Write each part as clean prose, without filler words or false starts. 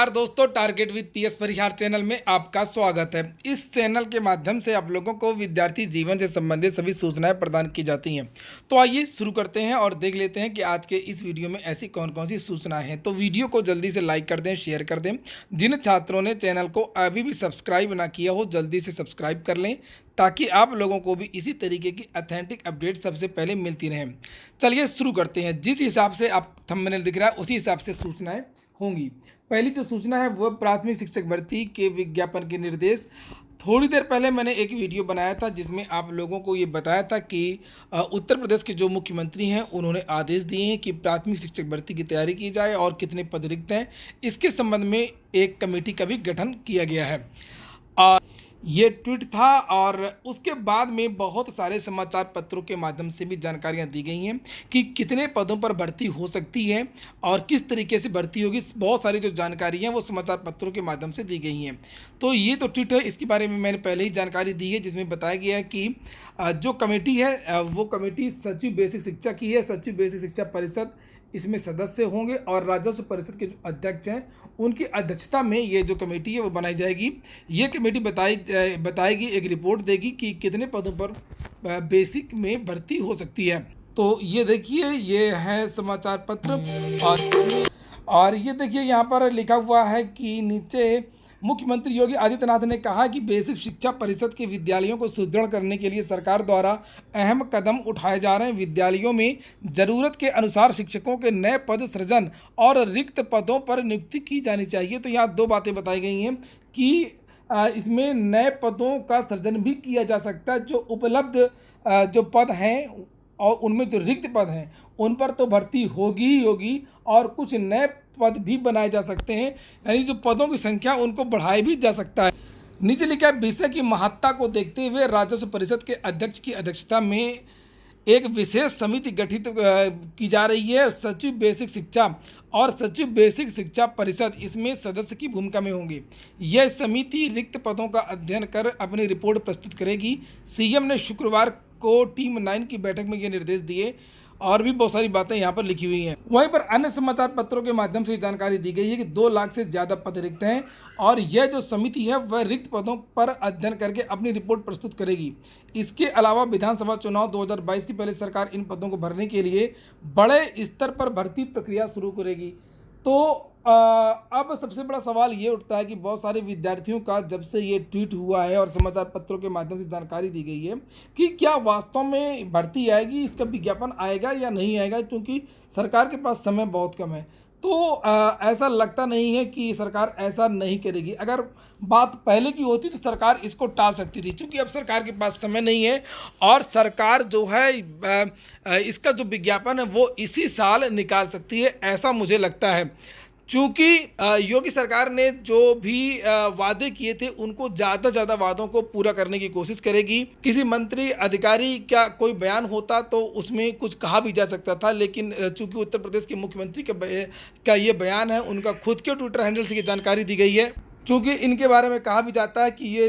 नमस्कार दोस्तों, target with PS Parihar channel में आपका स्वागत है। इस चैनल के माध्यम से आप लोगों को विद्यार्थी जीवन से संबंधित सभी सूचनाएं प्रदान की जाती हैं। तो आइए शुरू करते हैं और देख लेते हैं कि आज के इस वीडियो में ऐसी कौन कौन सी सूचनाएं हैं। तो वीडियो को जल्दी से लाइक कर दें, शेयर कर दें। जिन छात्रों ने चैनल को अभी भी सब्सक्राइब ना किया हो, जल्दी से सब्सक्राइब कर लें ताकि आप लोगों को भी इसी तरीके की ऑथेंटिक अपडेट सबसे पहले मिलती रहें। चलिए शुरू करते हैं। जिस हिसाब से आप थंबनेल दिख रहा है उसी हिसाब से सूचनाएं होंगी। पहली जो सूचना है वो प्राथमिक शिक्षक भर्ती के विज्ञापन के निर्देश। थोड़ी देर पहले मैंने एक वीडियो बनाया था जिसमें आप लोगों को ये बताया था कि उत्तर प्रदेश के जो मुख्यमंत्री हैं उन्होंने आदेश दिए हैं कि प्राथमिक शिक्षक भर्ती की तैयारी की जाए और कितने पद रिक्त हैं इसके संबंध में एक कमेटी का भी गठन किया गया है। ये ट्वीट था और उसके बाद में बहुत सारे समाचार पत्रों के माध्यम से भी जानकारियां दी गई हैं कि कितने पदों पर भर्ती हो सकती है और किस तरीके से भर्ती होगी। बहुत सारी जो जानकारी हैं वो समाचार पत्रों के माध्यम से दी गई हैं। तो ये तो ट्वीट है, इसके बारे में मैंने पहले ही जानकारी दी है जिसमें बताया गया है कि जो कमेटी है वो कमेटी सचिव बेसिक शिक्षा की है। सचिव बेसिक शिक्षा परिषद इसमें सदस्य होंगे और राजस्व परिषद के जो अध्यक्ष हैं उनकी अध्यक्षता में ये जो कमेटी है वो बनाई जाएगी। ये कमेटी बताएगी, एक रिपोर्ट देगी कि कितने पदों पर बेसिक में भर्ती हो सकती है। तो ये देखिए, ये है समाचार पत्र और ये देखिए यहाँ पर लिखा हुआ है कि नीचे मुख्यमंत्री योगी आदित्यनाथ ने कहा कि बेसिक शिक्षा परिषद के विद्यालयों को सुदृढ़ करने के लिए सरकार द्वारा अहम कदम उठाए जा रहे हैं। विद्यालयों में जरूरत के अनुसार शिक्षकों के नए पद सृजन और रिक्त पदों पर नियुक्ति की जानी चाहिए। तो यहाँ दो बातें बताई गई हैं कि इसमें नए पदों का सृजन भी किया जा सकता है। जो उपलब्ध जो पद हैं और उनमें जो रिक्त पद हैं उन पर तो भर्ती होगी ही होगी और कुछ नए पद भी बनाए जा सकते हैं, यानी जो पदों की संख्या उनको बढ़ाया भी जा सकता है। नीचे लिखा है, विषय की महत्ता को देखते हुए राजस्व परिषद के अध्यक्ष की अध्यक्षता में एक विशेष समिति गठित की जा रही है। सचिव बेसिक शिक्षा और सचिव बेसिक शिक्षा परिषद इसमें सदस्य की भूमिका में होंगे। यह समिति रिक्त पदों का अध्ययन कर अपनी रिपोर्ट प्रस्तुत करेगी। सीएम ने शुक्रवार को टीम 9 की बैठक में ये निर्देश दिए और भी बहुत सारी बातें यहाँ पर लिखी हुई हैं। वहीं पर अन्य समाचार पत्रों के माध्यम से जानकारी दी गई है कि 2 लाख से ज़्यादा पद रिक्त हैं और यह जो समिति है वह रिक्त पदों पर अध्ययन करके अपनी रिपोर्ट प्रस्तुत करेगी। इसके अलावा विधानसभा चुनाव 2022 की पहले सरकार इन पदों को भरने के लिए बड़े स्तर पर भर्ती प्रक्रिया शुरू करेगी। तो अब सबसे बड़ा सवाल ये उठता है कि बहुत सारे विद्यार्थियों का जब से ये ट्वीट हुआ है और समाचार पत्रों के माध्यम से जानकारी दी गई है कि क्या वास्तव में भर्ती आएगी, इसका विज्ञापन आएगा या नहीं आएगा, क्योंकि सरकार के पास समय बहुत कम है। तो ऐसा लगता नहीं है कि सरकार ऐसा नहीं करेगी। अगर बात पहले की होती तो सरकार इसको टाल सकती थी, क्योंकि अब सरकार के पास समय नहीं है और सरकार जो है इसका जो विज्ञापन है वो इसी साल निकाल सकती है, ऐसा मुझे लगता है। चूँकि योगी सरकार ने जो भी वादे किए थे उनको ज़्यादा ज़्यादा वादों को पूरा करने की कोशिश करेगी। किसी मंत्री अधिकारी का कोई बयान होता तो उसमें कुछ कहा भी जा सकता था, लेकिन चूँकि उत्तर प्रदेश के मुख्यमंत्री का ये बयान है, उनका खुद के ट्विटर हैंडल से ये जानकारी दी गई है। चूँकि इनके बारे में कहा भी जाता है कि ये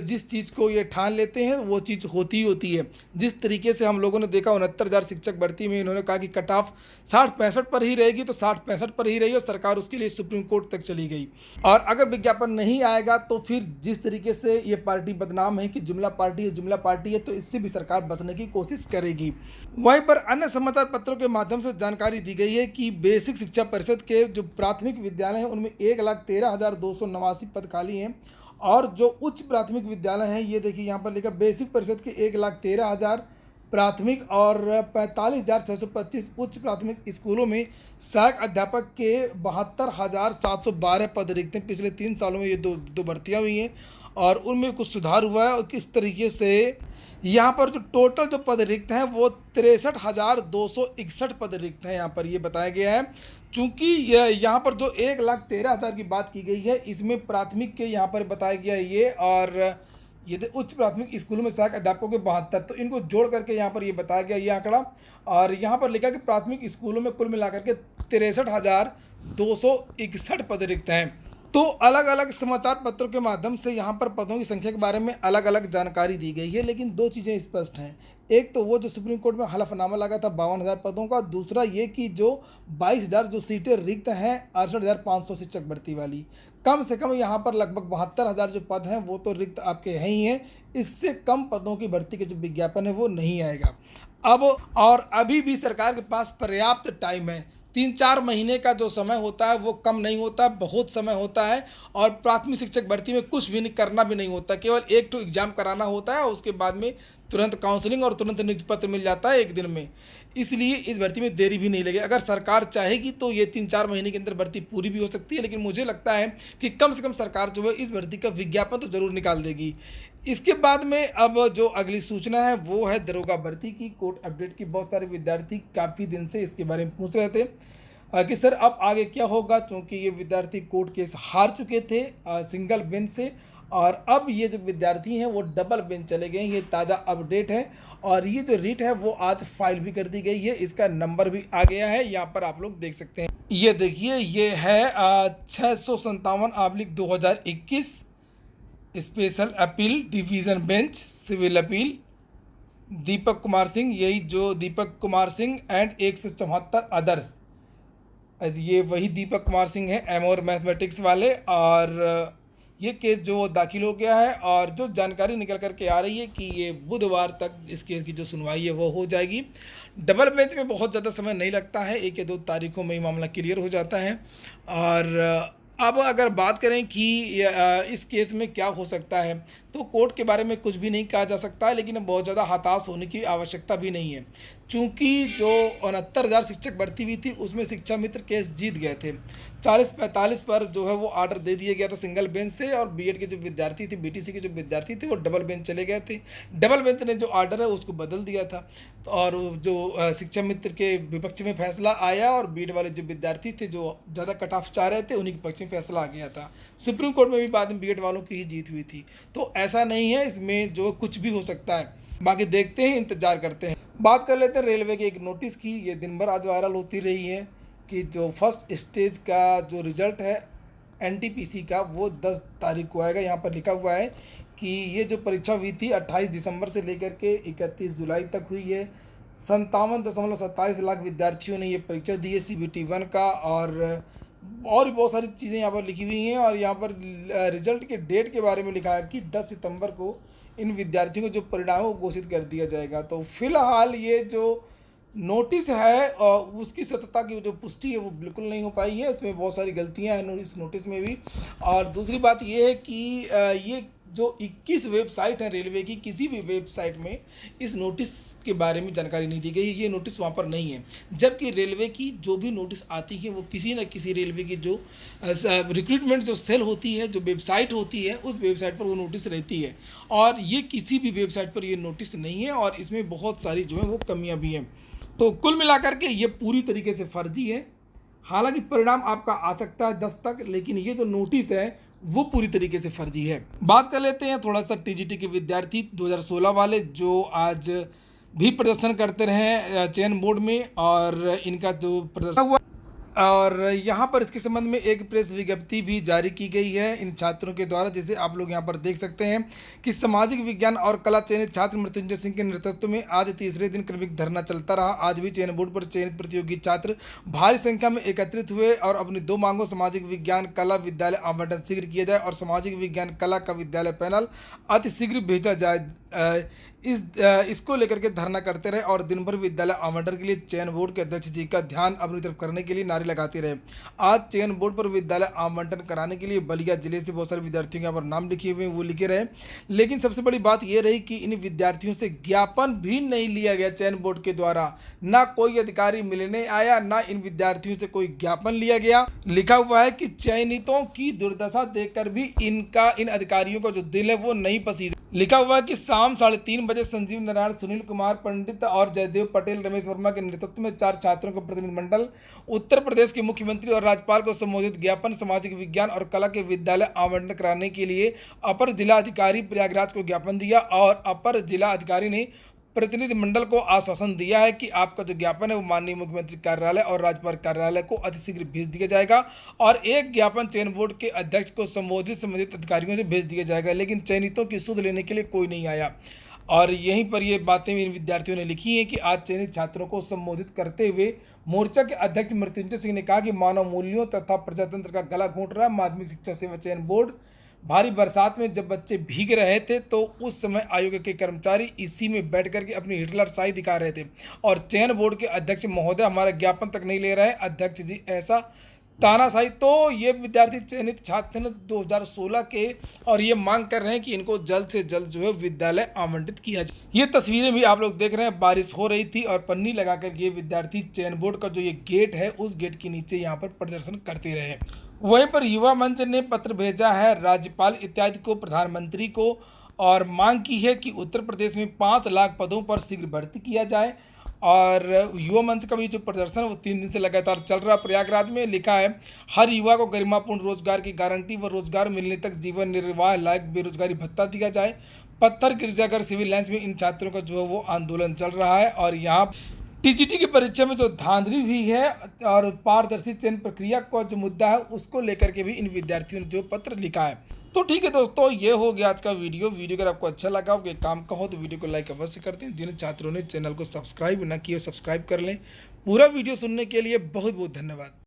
जिस चीज़ को ये ठान लेते हैं वो चीज़ होती ही होती है। जिस तरीके से हम लोगों ने देखा 69,000 शिक्षक भर्ती में इन्होंने कहा कि कट ऑफ 60-65 पर ही रहेगी, तो 60-65 पर ही रही और सरकार उसके लिए सुप्रीम कोर्ट तक चली गई। और अगर विज्ञापन नहीं आएगा तो फिर जिस तरीके से ये पार्टी बदनाम है कि जुमला पार्टी है, तो इससे भी सरकार बचने की कोशिश करेगी। वहीं पर अन्य समाचार पत्रों के माध्यम से जानकारी दी गई है कि बेसिक शिक्षा परिषद के जो प्राथमिक विद्यालय हैं उनमें 1,13,289 पद खाली हैं और जो उच्च प्राथमिक विद्यालय हैं, ये देखिए यहाँ पर लिखा, बेसिक परिषद के 1,13,000 प्राथमिक और 45,625 उच्च प्राथमिक स्कूलों में सहायक अध्यापक के 72,712 पद रिक्त हैं। पिछले 3 सालों में ये दो भर्तियाँ हुई हैं और उनमें कुछ सुधार हुआ है। और किस तरीके से यहाँ पर जो टोटल जो पद रिक्त हैं वो 63,261 पद रिक्त हैं, यहाँ पर ये बताया गया है। चूँकि यहाँ पर जो 1,13,000 की बात की गई है इसमें प्राथमिक के यहाँ पर बताया गया है ये, और ये उच्च प्राथमिक स्कूलों में सहायक अध्यापकों के 72, तो इनको जोड़ करके यहाँ पर ये बताया गया ये आंकड़ा। और यहाँ पर लिखा कि प्राथमिक स्कूलों में कुल मिलाकर के 63,261 पद रिक्त हैं। तो अलग अलग समाचार पत्रों के माध्यम से यहाँ पर पदों की संख्या के बारे में अलग अलग जानकारी दी गई है, लेकिन 2 चीज़ें स्पष्ट हैं। एक तो वो जो सुप्रीम कोर्ट में हलफनामा लगा था 52,000 पदों का, दूसरा ये कि जो 22,000 जो सीटें रिक्त हैं 68,500 शिक्षक भर्ती वाली, कम से कम यहाँ पर लगभग 72,000 जो पद हैं वो तो रिक्त आपके हैं ही हैं। इससे कम पदों की भर्ती के जो विज्ञापन है वो नहीं आएगा। अब और अभी भी सरकार के पास पर्याप्त टाइम है। 3-4 महीने का जो समय होता है वो कम नहीं होता, बहुत समय होता है। और प्राथमिक शिक्षक भर्ती में कुछ भी नहीं करना भी नहीं होता, केवल एक तो एग्ज़ाम कराना होता है, उसके बाद में तुरंत काउंसलिंग और तुरंत नियुक्ति पत्र मिल जाता है 1 दिन में। इसलिए इस भर्ती में देरी भी नहीं लगे। अगर सरकार चाहेगी तो ये 3-4 महीने के अंदर भर्ती पूरी भी हो सकती है, लेकिन मुझे लगता है कि कम से कम सरकार जो है इस भर्ती का विज्ञापन तो ज़रूर निकाल देगी। इसके बाद में अब जो अगली सूचना है वो है दरोगा भर्ती की, कोर्ट अपडेट की। बहुत सारे विद्यार्थी काफ़ी दिन से इसके बारे में पूछ रहे थे कि सर अब आगे क्या होगा, क्योंकि ये विद्यार्थी कोर्ट केस हार चुके थे सिंगल बेंच से, और अब ये जो विद्यार्थी हैं वो डबल बेंच चले गए हैं। ये ताज़ा अपडेट है और ये जो रीट है वो आज फाइल भी कर दी गई है, इसका नंबर भी आ गया है, यहाँ पर आप लोग देख सकते हैं। ये देखिए, ये है 657/2021 special appeal division bench civil appeal Deepak Kumar Singh, यही जो दीपक कुमार सिंह एंड 174 अदर्स, ये वही दीपक कुमार सिंह है एमओर मैथमेटिक्स वाले। और ये केस जो दाखिल हो गया है और जो जानकारी निकल कर के आ रही है कि ये बुधवार तक इस केस की जो सुनवाई है वो हो जाएगी। डबल बेंच में बहुत ज़्यादा समय नहीं लगता है, 1 या 2 तारीखों में ही मामला क्लियर हो जाता है। और अब अगर बात करें कि इस केस में क्या हो सकता है, तो कोर्ट के बारे में कुछ भी नहीं कहा जा सकता है, लेकिन बहुत ज़्यादा हताश होने की आवश्यकता भी नहीं है, चूँकि जो 69,000 शिक्षक भर्ती हुई थी उसमें शिक्षा मित्र केस जीत गए थे। 40-45 पर जो है वो आर्डर दे दिया गया था सिंगल बेंच से, और बीएड के जो विद्यार्थी थे, बीटीसी के जो विद्यार्थी थे वो डबल बेंच चले गए थे। डबल बेंच ने जो आर्डर है उसको बदल दिया था, और जो शिक्षा मित्र के विपक्ष में फैसला आया, और बीएड वाले जो विद्यार्थी थे जो ज़्यादा कट ऑफ चाह रहे थे उन्हीं के पक्ष में फैसला आ गया था। सुप्रीम कोर्ट में भी बाद में बीएड वालों की ही जीत हुई थी। तो ऐसा नहीं है, इसमें जो कुछ भी हो सकता है, बाकी देखते हैं, इंतजार करते हैं। बात कर लेते हैं रेलवे के एक नोटिस की। ये दिन भर आज वायरल होती रही है कि जो फर्स्ट स्टेज का जो रिजल्ट है एनटीपीसी का वो 10 तारीख को आएगा। यहाँ पर लिखा हुआ है कि ये जो परीक्षा हुई थी 28 दिसंबर से लेकर के 31 जुलाई तक हुई है। 57.27 लाख विद्यार्थियों ने ये परीक्षा दी है CBT 1 का, और भी बहुत सारी चीज़ें यहाँ पर लिखी हुई हैं। और यहाँ पर रिजल्ट के डेट के बारे में लिखा है कि 10 सितंबर को इन विद्यार्थियों को जो परिणाम है वो घोषित कर दिया जाएगा। तो फिलहाल ये जो नोटिस है उसकी सत्यता की जो पुष्टि है वो बिल्कुल नहीं हो पाई है, इसमें बहुत सारी गलतियां हैं इस नोटिस में भी। और दूसरी बात ये है कि ये जो 21 वेबसाइट हैं रेलवे की, किसी भी वेबसाइट में इस नोटिस के बारे में जानकारी नहीं दी गई, ये नोटिस वहाँ पर नहीं है। जबकि रेलवे की जो भी नोटिस आती है वो किसी न किसी रेलवे की जो रिक्रूटमेंट जो सेल होती है, जो वेबसाइट होती है, उस वेबसाइट पर वो नोटिस रहती है, और ये किसी भी वेबसाइट पर ये नोटिस नहीं है, और इसमें बहुत सारी जो है वो कमियाँ भी हैं। तो कुल मिलाकर के ये पूरी तरीके से फर्जी है। हालांकि परिणाम आपका आ सकता है 10 तक, लेकिन ये जो नोटिस है वो पूरी तरीके से फर्जी है। बात कर लेते हैं थोड़ा सा टीजीटी के विद्यार्थी 2016 वाले, जो आज भी प्रदर्शन करते रहे चयन बोर्ड में, और इनका जो प्रदर्शन हुआ, और यहाँ पर इसके संबंध में एक प्रेस विज्ञप्ति भी जारी की गई है इन छात्रों के द्वारा, जिसे आप लोग यहाँ पर देख सकते हैं कि सामाजिक विज्ञान और कला चयनित छात्र मृत्युंजय सिंह के नेतृत्व में आज तीसरे दिन क्रमिक धरना चलता रहा। आज भी चयन बोर्ड पर चयनित प्रतियोगी छात्र भारी संख्या में एकत्रित हुए और अपनी 2 मांगों सामाजिक विज्ञान कला विद्यालय आवंटन शीघ्र किया जाए और सामाजिक विज्ञान कला का विद्यालय पैनल अतिशीघ्र भेजा जाए, इसको लेकर के धरना करते रहे, और दिन भर विद्यालय आवंटन के लिए चयन बोर्ड के अध्यक्ष जी का ध्यान अपनी तरफ करने के लिए नारे लगाते रहे। आज चयन बोर्ड पर विद्यालय आवंटन कराने के लिए बलिया जिले से बहुत सारे विद्यार्थियों के यहाँ पर नाम लिखे हुए हैं, वो लिखे रहे, लेकिन सबसे बड़ी बात यह रही कि इन विद्यार्थियों से ज्ञापन भी नहीं लिया गया चयन बोर्ड के द्वारा। ना कोई अधिकारी मिलने आया, ना इन विद्यार्थियों से कोई ज्ञापन लिया गया। लिखा हुआ है कि चयनितों की दुर्दशा देखकर भी इन अधिकारियों का जो दिल है वो नहीं पसीज। लिखा हुआ है कि शाम 3:30 बजे संजीव नारायण, सुनील कुमार पंडित और जयदेव पटेल, रमेश वर्मा के नेतृत्व में 4 छात्रों का प्रतिनिधिमंडल उत्तर प्रदेश के मुख्यमंत्री और राज्यपाल को संबोधित ज्ञापन सामाजिक विज्ञान और कला के विद्यालय आवंटन कराने के लिए अपर जिला अधिकारी प्रयागराज को ज्ञापन दिया, और अपर जिला अधिकारी ने प्रतिनिधिमंडल को आश्वासन दिया है कि आपका जो ज्ञापन है वो माननीय मुख्यमंत्री कार्यालय और राज्यपाल कार्यालय को अतिशीघ्र भेज दिया जाएगा, और एक ज्ञापन चयन बोर्ड के अध्यक्ष को संबंधित अधिकारियों से भेज दिया जाएगा, लेकिन चयनितों की सुध लेने के लिए कोई नहीं आया। और यहीं पर ये बातें भी इन विद्यार्थियों ने लिखी हैं कि आज चयनित छात्रों को संबोधित करते हुए मोर्चा के अध्यक्ष मृत्युंजय सिंह ने कहा कि मानव मूल्यों तथा प्रजातंत्र का गला घोंट रहा माध्यमिक शिक्षा सेवा चयन बोर्ड। भारी बरसात में जब बच्चे भीग रहे थे तो उस समय आयोग के कर्मचारी इसी में बैठ करके अपनी हिटलर शाही दिखा रहे थे और चयन बोर्ड के अध्यक्ष महोदय हमारा ज्ञापन तक नहीं ले रहे। अध्यक्ष जी ऐसा तानाशाही। तो ये विद्यार्थी चयनित छात्र हैं 2016 के और ये मांग कर रहे हैं कि इनको जल्द से जल्द जो है विद्यालय आवंटित किया जाए। ये तस्वीरें भी आप लोग देख रहे हैं, बारिश हो रही थी और पन्नी लगाकर ये विद्यार्थी चयन बोर्ड का जो ये गेट है उस गेट के नीचे यहाँ पर प्रदर्शन करते रहे। वहीं पर युवा मंच ने पत्र भेजा है राज्यपाल इत्यादि को, प्रधानमंत्री को, और मांग की है कि उत्तर प्रदेश में 5 लाख पदों पर शीघ्र भर्ती किया जाए। और युवा मंच का भी जो प्रदर्शन है वो 3 दिन से लगातार चल रहा है। प्रयागराज में लिखा है, हर युवा को गरिमापूर्ण रोजगार की गारंटी व रोजगार मिलने तक जीवन निर्वाह लायक बेरोजगारी भत्ता दिया जाए। पत्थर गिरजाघर सिविल लाइंस में इन छात्रों का जो है वो आंदोलन चल रहा है और यहाँ टीजीटी की परीक्षा में जो धांधली हुई है और पारदर्शी चयन प्रक्रिया का जो मुद्दा है उसको लेकर के भी इन विद्यार्थियों ने जो पत्र लिखा है। तो ठीक है दोस्तों, ये हो गया आज का वीडियो अगर आपको अच्छा लगा हो, कि काम का हो, तो वीडियो को लाइक अवश्य कर दें। जिन छात्रों ने चैनल को सब्सक्राइब ना किया सब्सक्राइब कर लें। पूरा वीडियो सुनने के लिए बहुत बहुत धन्यवाद।